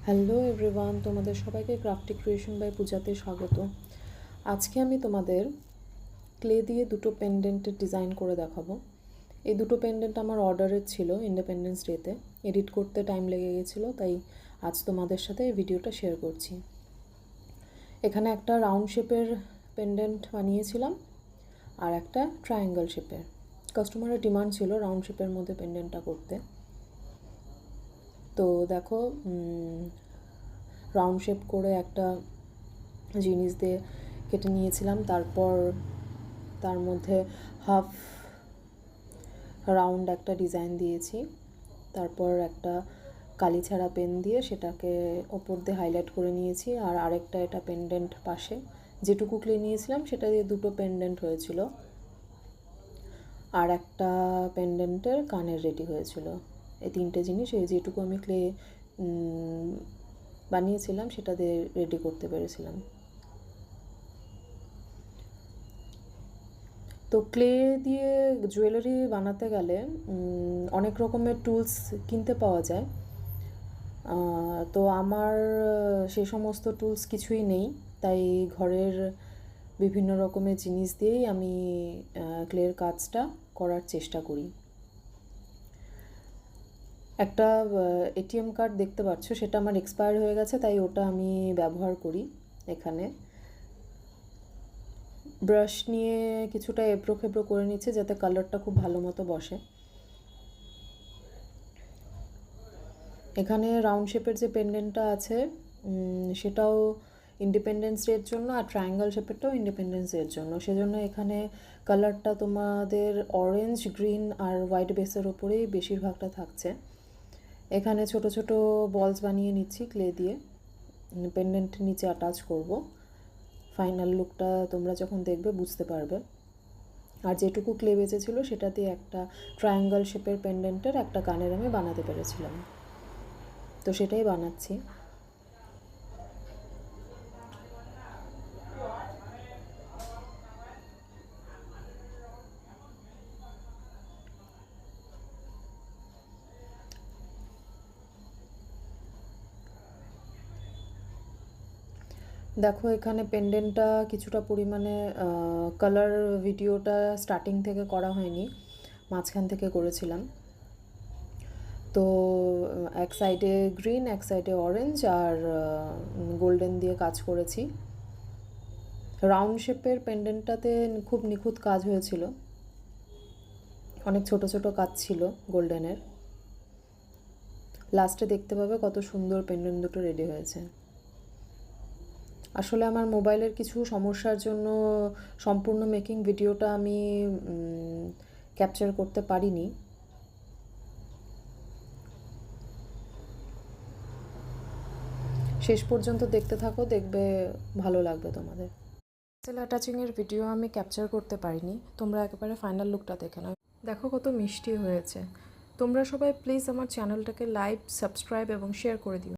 Hello everyone, তোমাদের সবাইকে crafty creation by পূজাতে স্বাগত। আজকে আমি তোমাদের ক্লে দিয়ে দুটো পেন্ডেন্টের ডিজাইন করে দেখাবো। এই দুটো পেন্ডেন্ট আমার অর্ডারের ছিল ইন্ডিপেন্ডেন্স ডেতে, এডিট করতে টাইম লেগে গেছিলো, তাই আজ তোমাদের সাথে এই ভিডিওটা শেয়ার করছি। এখানে একটা রাউন্ড শেপের পেন্ডেন্ট বানিয়েছিলাম আর একটা ট্রায়াঙ্গেল শেপের। কাস্টমারের ডিমান্ড ছিল রাউন্ড শেপের মধ্যে পেন্ডেন্টটা করতে। তো দেখো, রাউন্ড শেপ করে একটা জিনিস দিয়ে কেটে নিয়েছিলাম, তারপর তার মধ্যে হাফ রাউন্ড একটা ডিজাইন দিয়েছি, তারপর একটা কালি ছাড়া পেন দিয়ে সেটাকে ওপর দিয়ে হাইলাইট করে নিয়েছি, আর আরেকটা এটা পেন্ডেন্ট পাশে যেটুকু ক্লে নিয়েছিলাম সেটা দিয়ে দুটো পেন্ডেন্ট হয়েছিল, আর একটা পেন্ডেন্টের কানের রেডি হয়েছিল। এই তিনটে জিনিস এই যেটুকু আমি ক্লে বানিয়েছিলাম সেটা দিয়ে রেডি করতে পেরেছিলাম। তো ক্লে দিয়ে জুয়েলারি বানাতে গেলে অনেক রকমের টুলস কিনতে পাওয়া যায়। তো আমার সে সমস্ত টুলস কিছুই নেই, তাই ঘরের বিভিন্ন রকমের জিনিস দিয়েই আমি ক্লের কাজটা করার চেষ্টা করি। একটা এটিএম কার্ড দেখতে পাচ্ছ, সেটা আমার এক্সপায়ার হয়ে গেছে, তাই ওটা আমি ব্যবহার করি। এখানে ব্রাশ নিয়ে কিছুটা এবড়ো খেবড়ো করে নিচ্ছে যাতে কালারটা খুব ভালো মতো বসে। এখানে রাউন্ড শেপের যে পেন্ডেন্টটা আছে সেটাও ইন্ডিপেন্ডেন্স ডের জন্য, আর ট্রায়াঙ্গেল শেপেরটাও ইন্ডিপেন্ডেন্স ডের জন্য। সেজন্য এখানে কালারটা তোমাদের অরেঞ্জ, গ্রিন আর হোয়াইট বেসের ওপরেই বেশিরভাগটা থাকছে। এখানে ছোট ছোট বলস বানিয়ে নিচ্ছি ক্লে দিয়ে, পেন্ডেন্টের নিচে অ্যাটাচ করব। ফাইনাল লুকটা তোমরা যখন দেখবে বুঝতে পারবে। আর যেটুকু ক্লে বেঁচেছিল সেটা দিয়ে একটা ট্রায়াঙ্গেল শেপের পেন্ডেন্টের একটা কানের আমি বানাতে পেরেছিলাম, তো সেটাই বানাচ্ছি। দেখো, এখানে পেন্ডেন্টটা কিছুটা পরিমাণে কালার ভিডিওটা স্টার্টিং থেকে করা হয়নি, মাঝখান থেকে করেছিলাম। তো এক সাইডে গ্রিন, এক সাইডে অরেঞ্জ আর গোল্ডেন দিয়ে কাজ করেছি। রাউন্ড শেপের পেন্ডেন্টটাতে খুব নিখুঁত কাজ হয়েছিল, অনেক ছোট ছোট কাজ ছিল গোল্ডেনের। লাস্টে দেখতে পাবে কত সুন্দর পেন্ডেন্ট দুটো রেডি হয়েছে। আসলে আমার মোবাইলের কিছু সমস্যার জন্য সম্পূর্ণ মেকিং ভিডিওটা আমি ক্যাপচার করতে পারিনি। শেষ পর্যন্ত দেখতে থাকো, দেখবে ভালো লাগবে তোমাদের। পেন্সিল অ্যাটাচিংয়ের ভিডিও আমি ক্যাপচার করতে পারিনি, তোমরা একেবারে ফাইনাল লুকটা দেখে নাও। দেখো কত মিষ্টি হয়েছে। তোমরা সবাই প্লিজ আমার চ্যানেলটাকে লাইক, সাবস্ক্রাইব এবং শেয়ার করে দিও।